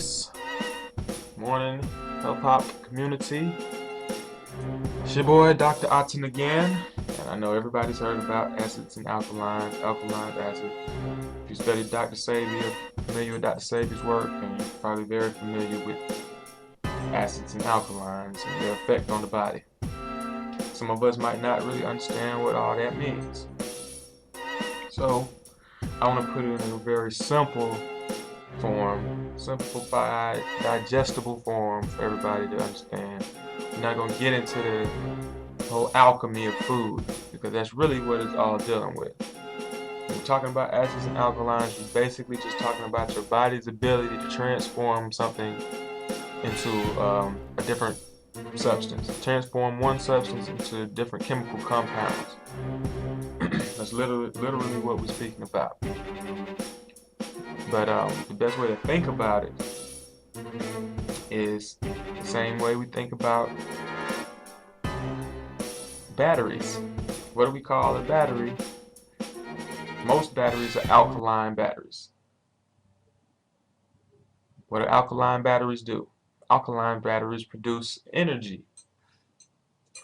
nice morning, hip hop community. It's your boy Dr. Aten again, and I know everybody's heard about acids and alkaline acid. If you studied Dr. Sabier, familiar with Dr. Sabier's work, and you're probably very familiar with acids and alkalines and their effect on the body. Some of us might not really understand what all that means. So I want to put it in a very simple form, simplified, digestible form for everybody to understand. We're not going to get into the whole alchemy of food, because that's really what it's all dealing with. When we're talking about acids and alkalines, we're basically just talking about your body's ability to transform something into a different substance, transform one substance into different chemical compounds. That's literally what we're speaking about. But the best way to think about it is the same way we think about batteries. What do we call a battery? Most batteries are alkaline batteries. What do alkaline batteries do? Alkaline batteries produce energy,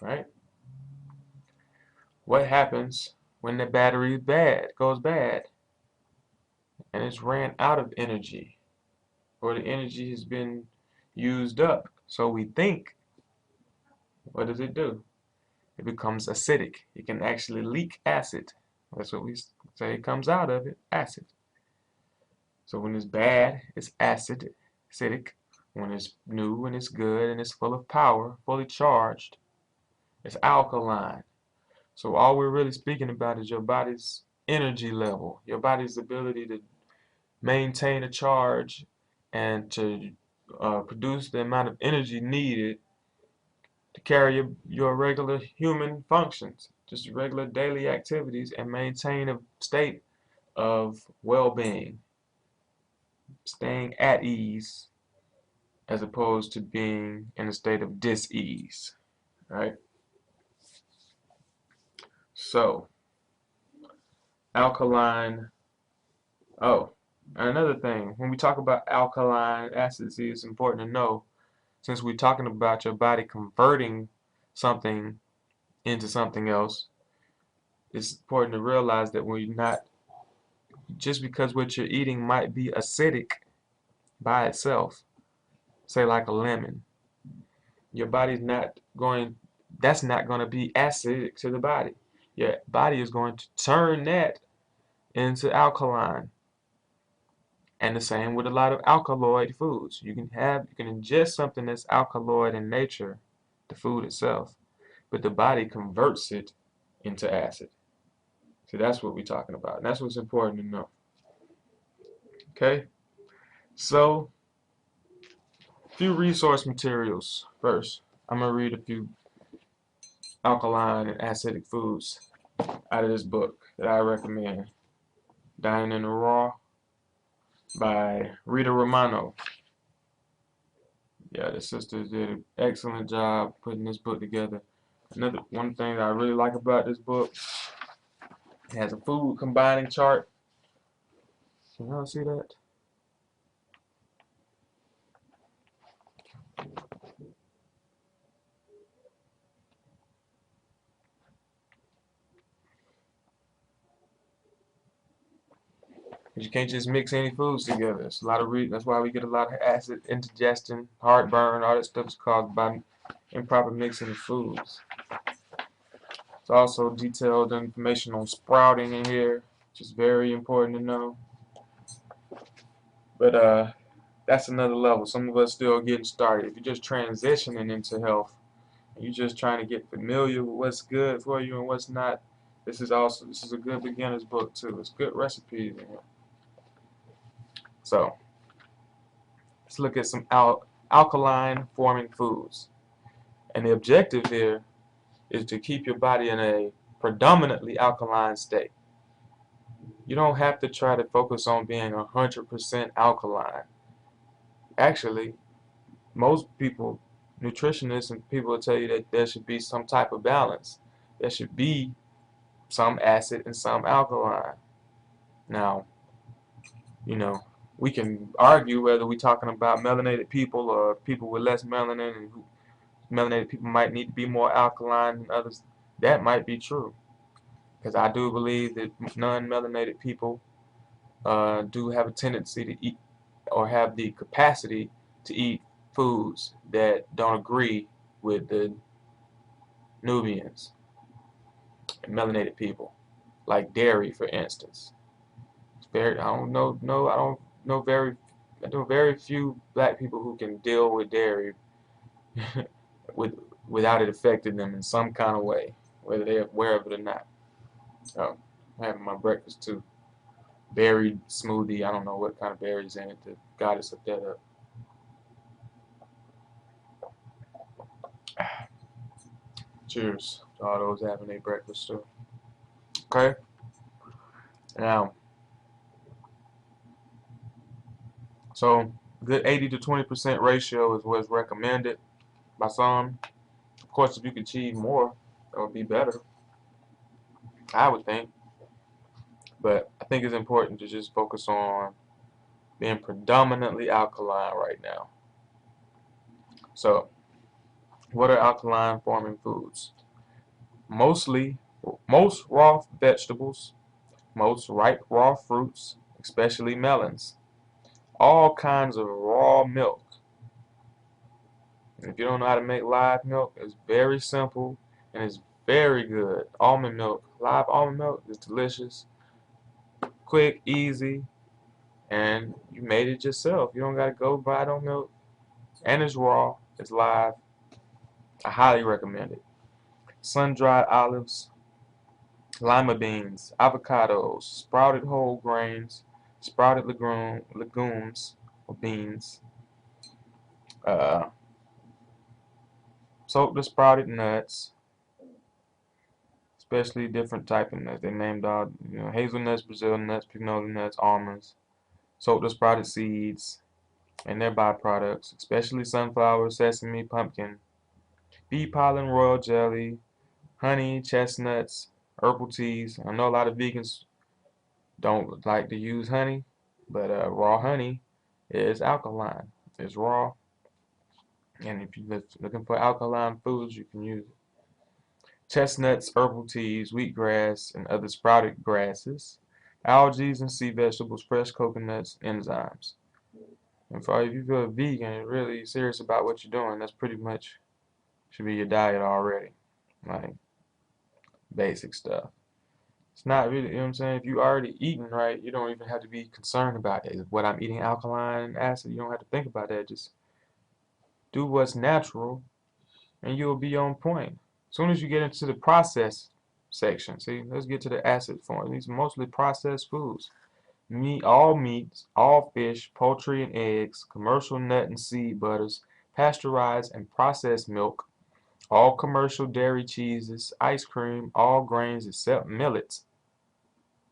right? What happens when the battery goes bad and it's ran out of energy, or the energy has been used up? So we think, what does it do? It becomes acidic. It can actually leak acid. That's what we say it comes out of it, acid. So when it's bad, it's acidic. When it's new and it's good and it's full of power, fully charged, it's alkaline. So all we're really speaking about is your body's energy level, your body's ability to maintain a charge and to produce the amount of energy needed to carry your regular human functions, just regular daily activities, and maintain a state of well-being, staying at ease, as opposed to being in a state of dis-ease, right? So, alkaline, oh, another thing, when we talk about alkaline acids, it's important to know, since we're talking about your body converting something into something else, it's important to realize that we're not, just because what you're eating might be acidic by itself, say like a lemon, your body's not going, that's not going to be acidic to the body. Your body is going to turn that into alkaline. And the same with a lot of alkaloid foods. You can ingest something that's alkaloid in nature, the food itself, but the body converts it into acid. So that's what we're talking about. And that's what's important to know. Okay? So, a few resource materials first. I'm going to read a few alkaline and acidic foods out of this book that I recommend. Dining in the Raw by Rita Romano. Yeah, the sisters did an excellent job putting this book together. One thing that I really like about this book, it has a food combining chart. Can y'all see that? You can't just mix any foods together. It's a lot of that's why we get a lot of acid indigestion, heartburn, all that stuff is caused by improper mixing of foods. It's also detailed information on sprouting in here, which is very important to know. But that's another level. Some of us still getting started. If you're just transitioning into health, and you're just trying to get familiar with what's good for you and what's not, this is a good beginner's book too. It's good recipes in here. So let's look at some alkaline forming foods. And the objective here is to keep your body in a predominantly alkaline state. You don't have to try to focus on being 100% alkaline. Actually, most people, nutritionists and people will tell you that there should be some type of balance. There should be some acid and some alkaline. Now, we can argue whether we're talking about melanated people or people with less melanin, and who melanated people might need to be more alkaline than others. That might be true, because I do believe that non-melanated people do have a tendency to eat or have the capacity to eat foods that don't agree with the Nubians and melanated people, like dairy, for instance. It's very, I don't know, no, I don't know very, I know very few black people who can deal with dairy with without it affecting them in some kind of way, whether they're aware of it or not. I'm having my breakfast too. Berry smoothie. I don't know what kind of berries in it. The goddess hooked that up. Cheers to all those having a breakfast too. Okay. Now, so good 80 to 20% ratio is what's recommended by some. Of course, if you could achieve more, that would be better, I would think. But I think it's important to just focus on being predominantly alkaline right now. So, what are alkaline forming foods? Mostly, most raw vegetables, most ripe raw fruits, especially melons, all kinds of raw milk. And if you don't know how to make live milk, it's very simple and it's very good. Almond milk, live almond milk is delicious, quick, easy, and you made it yourself. You don't got to go buy no milk. And it's raw, it's live. I highly recommend it. Sun-dried olives, lima beans, avocados, sprouted whole grains, sprouted legumes or beans, uh, soak the sprouted nuts, especially different type of nuts. They named all, hazelnuts, Brazil nuts, pignola nuts, almonds. Soak the sprouted seeds and their byproducts, especially sunflower, sesame, pumpkin, bee pollen, royal jelly, honey, chestnuts, herbal teas. I know a lot of vegans don't like to use honey, but raw honey is alkaline. It's raw, and if you're looking for alkaline foods, you can use it. Chestnuts, herbal teas, wheatgrass, and other sprouted grasses, algae and sea vegetables, fresh coconuts, enzymes. And for if you feel vegan and really serious about what you're doing, that's pretty much should be your diet already. Like basic stuff. It's not really, you know what I'm saying? If you already eating right, you don't even have to be concerned about it. What I'm eating alkaline acid, you don't have to think about that. Just do what's natural and you'll be on point. As soon as you get into the process section, see, let's get to the acid form. These are mostly processed foods. Meat, all meats, all fish, poultry and eggs, commercial nut and seed butters, pasteurized and processed milk, all commercial dairy cheeses, ice cream, all grains except millets.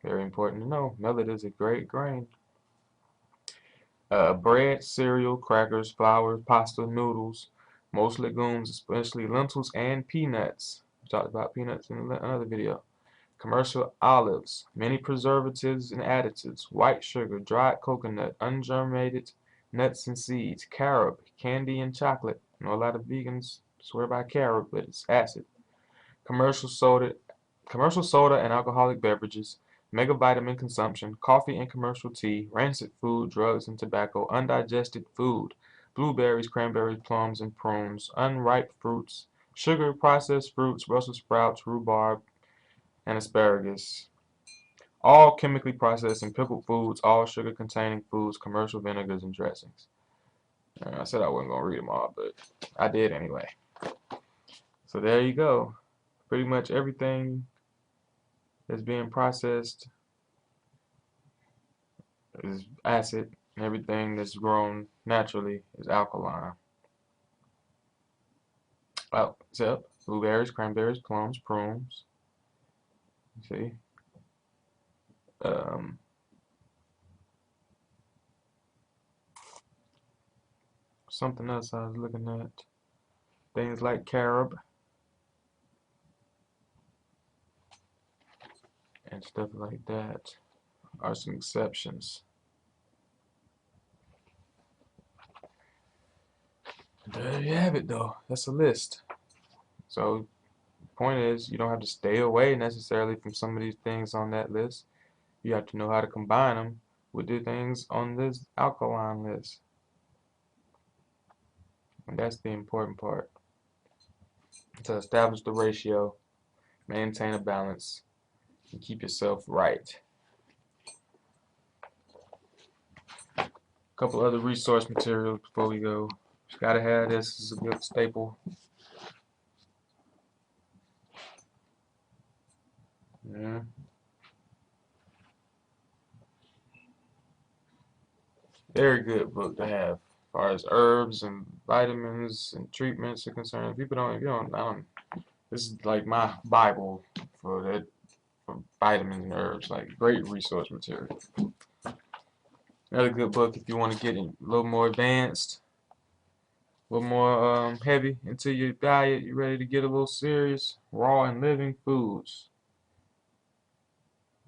Very important to know. Millet is a great grain. Bread, cereal, crackers, flour, pasta, noodles, most legumes, especially lentils and peanuts. We talked about peanuts in another video. Commercial olives, many preservatives and additives, white sugar, dried coconut, ungerminated nuts and seeds, carob, candy and chocolate. I know a lot of vegans swear by carob, but it's acid. Commercial soda, commercial soda and alcoholic beverages, megavitamin consumption, coffee and commercial tea, rancid food, drugs and tobacco, undigested food, blueberries, cranberries, plums and prunes, unripe fruits, sugar, processed fruits, Brussels sprouts, rhubarb, and asparagus. All chemically processed and pickled foods, all sugar-containing foods, commercial vinegars and dressings. I said I wasn't going to read them all, but I did anyway. So there you go. Pretty much everything that's being processed is acid, and everything that's grown naturally is alkaline. Well, except blueberries, cranberries, plums, prunes. See? Um, Something else I was looking at. Things like carob and stuff like that are some exceptions. There you have it, though. That's a list. So, point is, you don't have to stay away necessarily from some of these things on that list. You have to know how to combine them with the things on this alkaline list. And that's the important part. To establish the ratio, maintain a balance, and keep yourself right. A couple other resource materials before we go. Just gotta have this. This is a good staple. Yeah. Very good book to have. As far as herbs and vitamins and treatments are concerned, people don't, you don't, I don't, this is like my Bible for that, for vitamins and herbs, like great resource material. Another good book if you want to get a little more advanced, a little more heavy into your diet, you're ready to get a little serious, Raw and Living Foods.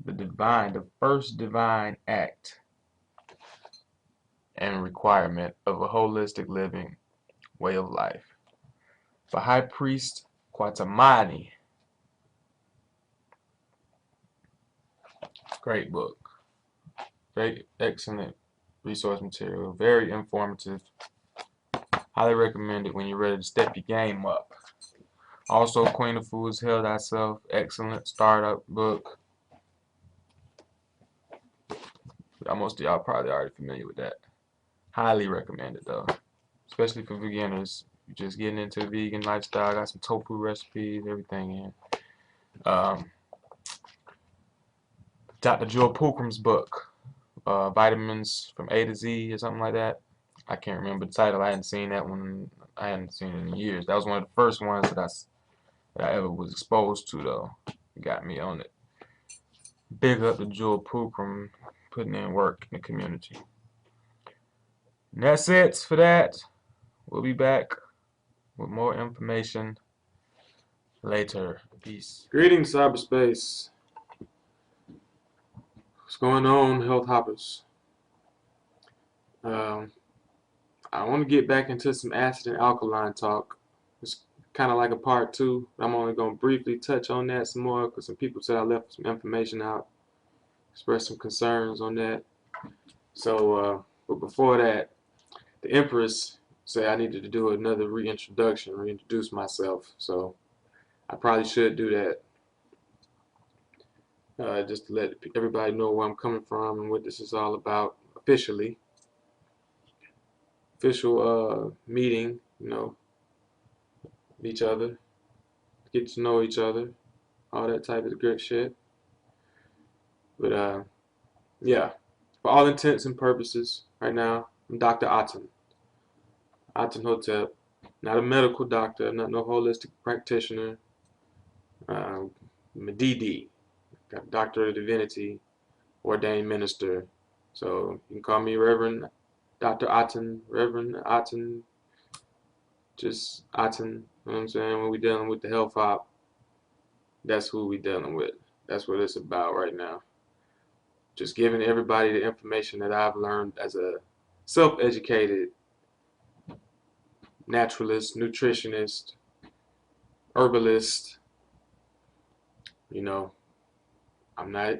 The first divine act and requirement of a holistic living way of life. For High Priest Kwatamani. Great book. Great, excellent resource material. Very informative. Highly recommend it when you're ready to step your game up. Also, Queen of Foods, Heal Thyself. Excellent startup book. Most of y'all probably already familiar with that. Highly recommended though. Especially for beginners. You're just getting into the vegan lifestyle. Got some tofu recipes, everything in. Dr. Joel Pookram's book, Vitamins from A to Z or something like that. I can't remember the title. I hadn't seen that one. I hadn't seen it in years. That was one of the first ones that I ever was exposed to, though. It got me on it. Big up to Joel Pookram putting in work in the community. And that's it for that. We'll be back with more information later. Peace. Greetings, cyberspace. What's going on, health hoppers? I want to get back into some acid and alkaline talk. It's kind of like a part two. I'm only going to briefly touch on that some more because some people said I left some information out, expressed some concerns on that. So, but before that, the Empress said I needed to do another reintroduce myself. So I probably should do that, just to let everybody know where I'm coming from and what this is all about officially. Official meeting, you know, each other, get to know each other, all that type of good shit. But yeah, for all intents and purposes, right now, I'm Dr. Aten Hotep, not a medical doctor, not no holistic practitioner. I'm a DD, got a Doctorate of Divinity, ordained minister. So you can call me Reverend Dr. Aten, Reverend Aten, just Aten. You know what I'm saying? When we dealing with the health hop, that's who we dealing with. That's what it's about right now. Just giving everybody the information that I've learned as a self-educated naturalist, nutritionist, herbalist. You know, I'm not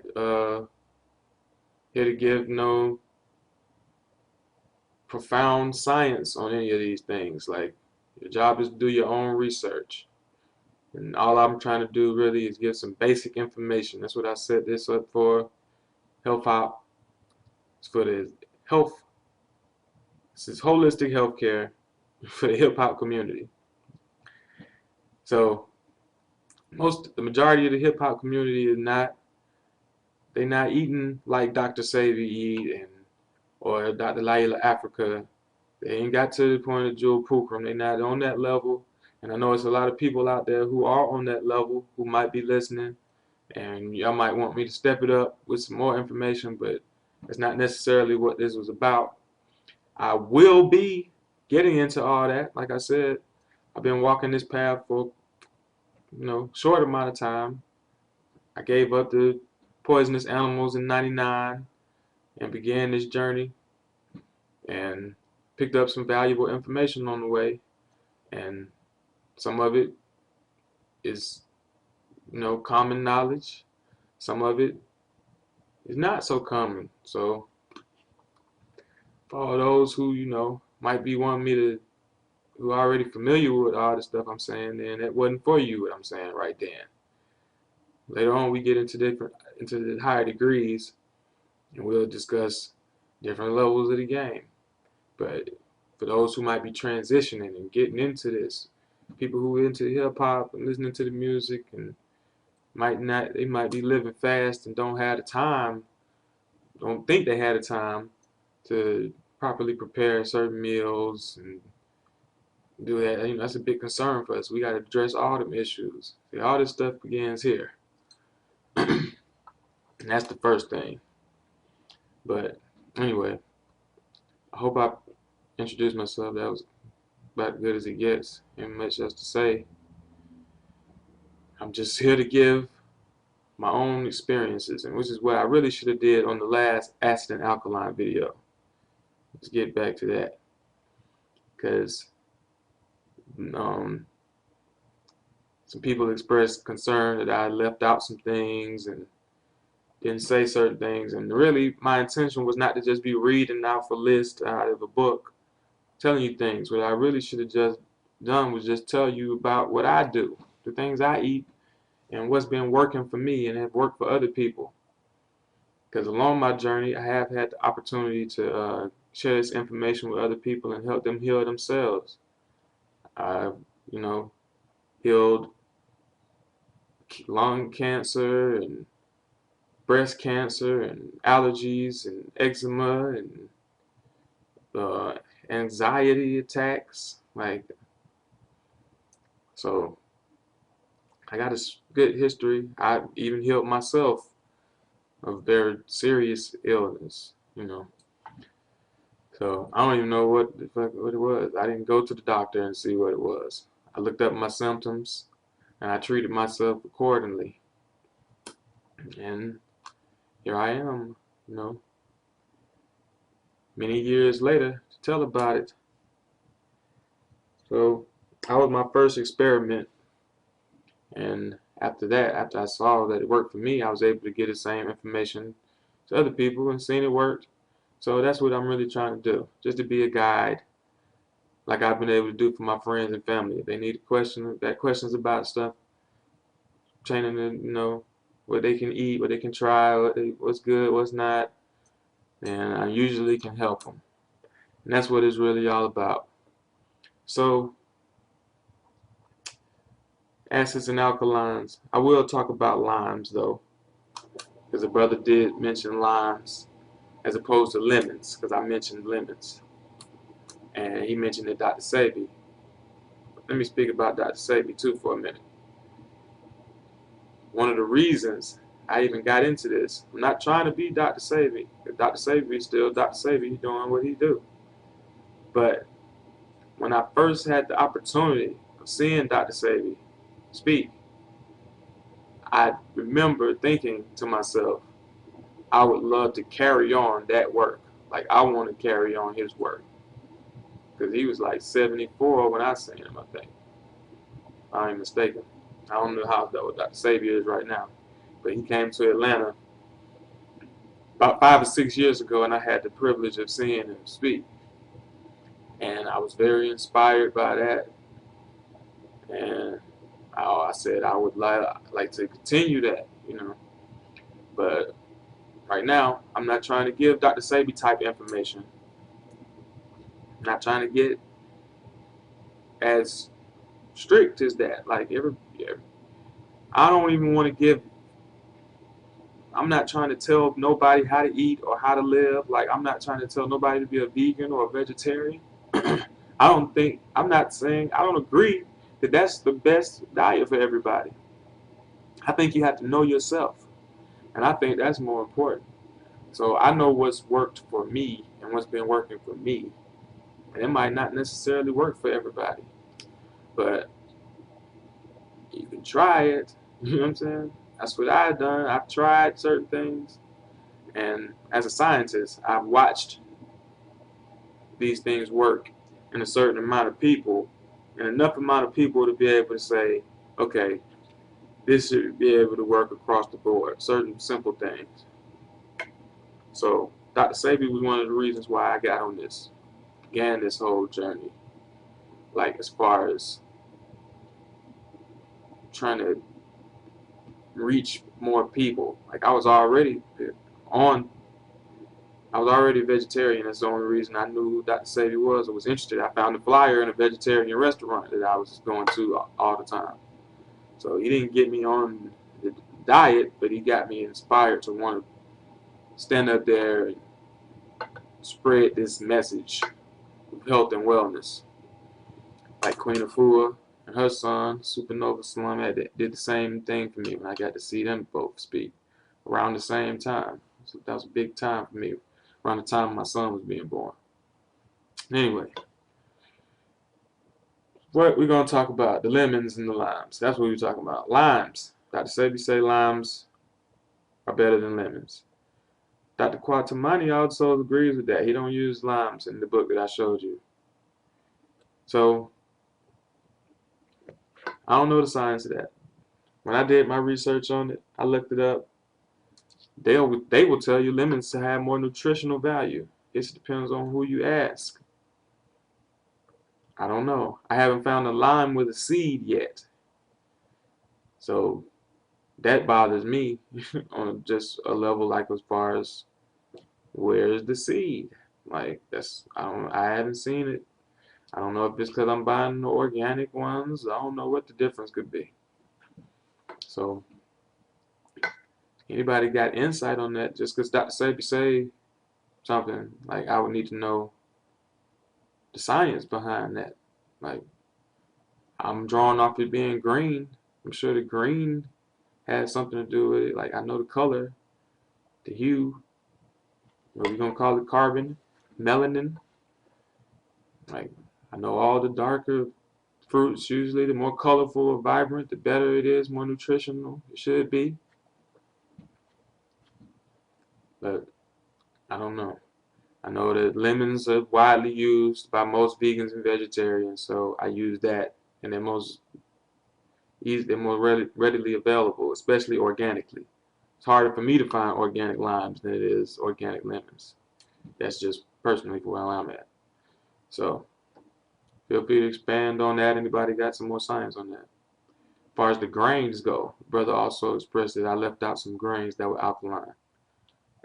here to give no profound science on any of these things. Like, your job is to do your own research. And all I'm trying to do really is give some basic information. That's what I set this up for. Health Hop. It's for the health. This is holistic healthcare for the hip hop community. So the majority of the hip hop community is they're not eating like Dr. Savy eat or Dr. Laila Africa. They ain't got to the point of Joel Pookram. They're not on that level. And I know it's a lot of people out there who are on that level who might be listening. And y'all might want me to step it up with some more information, but it's not necessarily what this was about. I will be getting into all that. Like I said, I've been walking this path for, short amount of time. I gave up the poisonous animals in '99 and began this journey and picked up some valuable information on the way. And some of it is, common knowledge. Some of it is not so common. So for all those who, might be wanting me to, who are already familiar with all the stuff I'm saying, then it wasn't for you what I'm saying right then. Later on we get into the higher degrees and we'll discuss different levels of the game. But for those who might be transitioning and getting into this, people who are into hip hop and listening to the music and they might be living fast and don't have the time, don't think they had the time to properly prepare certain meals and do that. That's a big concern for us. We got to address all them issues. See, all this stuff begins here. And that's the first thing. But anyway, I hope I introduced myself. That was about as good as it gets. Ain't much else to say. I'm just here to give my own experiences, and which is what I really should have did on the last acid and alkaline video. Let's get back to that, because some people expressed concern that I left out some things and didn't say certain things, and really my intention was not to just be reading off a list out of a book telling you things. What I really should have just done was just tell you about what I do, the things I eat, and what's been working for me and have worked for other people. Because along my journey, I have had the opportunity to share this information with other people and help them heal themselves. I've, healed lung cancer and breast cancer and allergies and eczema and anxiety attacks. So I got a good history. I even healed myself of very serious illness, So I don't even know what it was. I didn't go to the doctor and see what it was. I looked up my symptoms and I treated myself accordingly. And here I am, many years later to tell about it. So that was my first experiment. And after that, after I saw that it worked for me, I was able to get the same information to other people and seeing it worked. So that's what I'm really trying to do, just to be a guide, like I've been able to do for my friends and family. If they need questions about stuff, training them, what they can eat, what they can try, what's good, what's not, and I usually can help them. And that's what it's really all about. So, acids and alkalines. I will talk about limes though, because the brother did mention limes as opposed to lemons, because I mentioned lemons. And he mentioned it, Dr. Sebi. Let me speak about Dr. Sebi too for a minute. One of the reasons I even got into this, I'm not trying to be Dr. Sebi, because Dr. Sebi is still Dr. Sebi, he's doing what he do. But when I first had the opportunity of seeing Dr. Sebi speak, I remember thinking to myself, I would love to carry on that work. Like, I want to carry on his work. Because he was like 74 when I seen him, I think. If I ain't mistaken. I don't know how Dr. Sebi is right now. But he came to Atlanta about 5 or 6 years ago, and I had the privilege of seeing him speak. And I was very inspired by that. And I said I would like to continue that, But right now, I'm not trying to give Dr. Sebi type information. I'm not trying to get as strict as that. I don't even want to give. I'm not trying to tell nobody how to eat or how to live. Like, I'm not trying to tell nobody to be a vegan or a vegetarian. I'm not saying, I don't agree that that's the best diet for everybody. I think you have to know yourself. And I think that's more important. So I know what's worked for me and what's been working for me. And it might not necessarily work for everybody. But you can try it. You know what I'm saying? That's what I've done. I've tried certain things. And as a scientist, I've watched these things work in a certain amount of people and enough amount of people to be able to say, okay, this should be able to work across the board, certain simple things. So Dr. Sebi was one of the reasons why I got on this, began this whole journey. Like as far as trying to reach more people. Like on, I was already a vegetarian. That's the only reason I knew who Dr. Sebi was or was interested. I found a flyer in a vegetarian restaurant that I was going to all the time. So he didn't get me on the diet, but he got me inspired to want to stand up there and spread this message of health and wellness. Like Queen Afua and her son, Supernova Slum, did the same thing for me when I got to see them both speak around the same time. So that was a big time for me, around the time my son was being born. Anyway, what we're going to talk about, the lemons and the limes. That's what we're talking about. Limes. Dr. Sebi say limes are better than lemons. Dr. Kwatamani also agrees with that. He don't use limes in the book that I showed you. So, I don't know the science of that. When I did my research on it, I looked it up. They will tell you lemons to have more nutritional value. It depends on who you ask. I don't know. I haven't found a lime with a seed yet. So that bothers me on just a level like as far as where's the seed? Like I haven't seen it. I don't know if it's because I'm buying the organic ones. I don't know what the difference could be. So anybody got insight on that? Just because Dr. Sebi say something, like I would need to know the science behind that. Like I'm drawn off it being green. I'm sure the green has something to do with it. Like I know the color, the hue, what we gonna call it, carbon, melanin. Like I know all the darker fruits usually, the more colorful or vibrant, the better it is, more nutritional it should be. But I don't know. I know that lemons are widely used by most vegans and vegetarians, so I use that, and they're more readily available, especially organically. It's harder for me to find organic limes than it is organic lemons. That's just personally where I'm at. So feel free to expand on that. Anybody got some more science on that? As far as the grains go, brother also expressed that I left out some grains that were alkaline.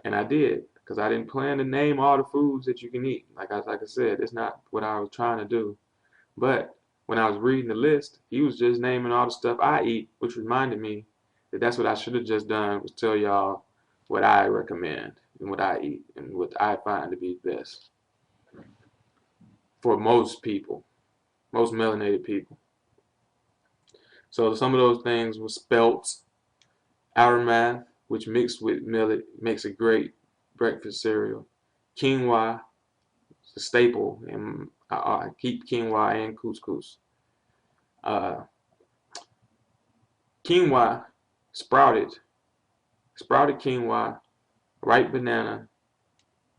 And I did, because I didn't plan to name all the foods that you can eat. Like I said, it's not what I was trying to do. But when I was reading the list, he was just naming all the stuff I eat, which reminded me that that's what I should have just done, was tell y'all what I recommend and what I eat and what I find to be best for most people, most melanated people. So some of those things were spelt, outermath, which mixed with millet makes a great breakfast cereal. Quinoa is a staple, and I keep quinoa and couscous. Uh, Quinoa, sprouted quinoa, ripe banana,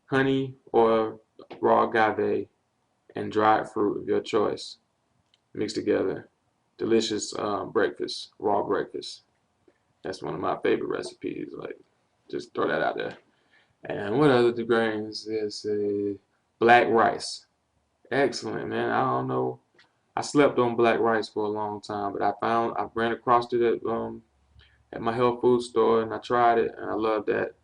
honey or raw agave, and dried fruit of your choice mixed together. Delicious breakfast, raw breakfast. That's one of my favorite recipes. Like, just throw that out there. And what other grains is black rice? Excellent, man. I don't know. I slept on black rice for a long time, but I ran across it at my health food store, and I tried it, and I love that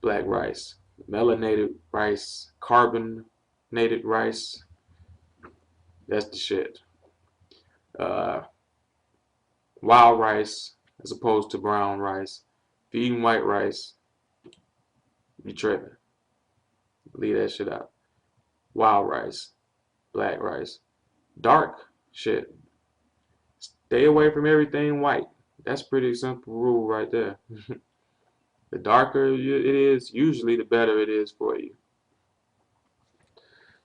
black rice. Melanated rice, carbonated rice. That's the shit. Uh, Wild rice as opposed to brown rice. If you're eating white rice, you tripping. Leave that shit out. Wild rice, black rice. Dark shit. Stay away from everything white. That's a pretty simple rule right there. The darker it is, usually the better it is for you.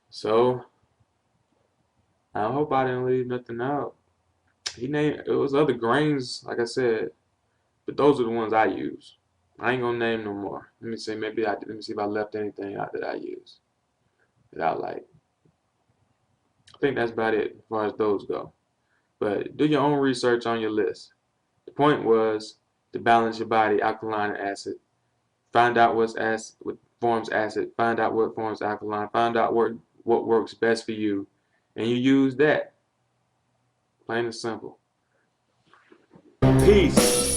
So, I hope I didn't leave nothing out. It was other grains, like I said, but those are the ones I use. I ain't gonna name no more. Let me see if I left anything out that I use, that I like. I think that's about it as far as those go. But do your own research on your list. The point was to balance your body, alkaline and acid. Find out what forms acid. Find out what forms alkaline. Find out what works best for you, and you use that. Plain and simple. Peace.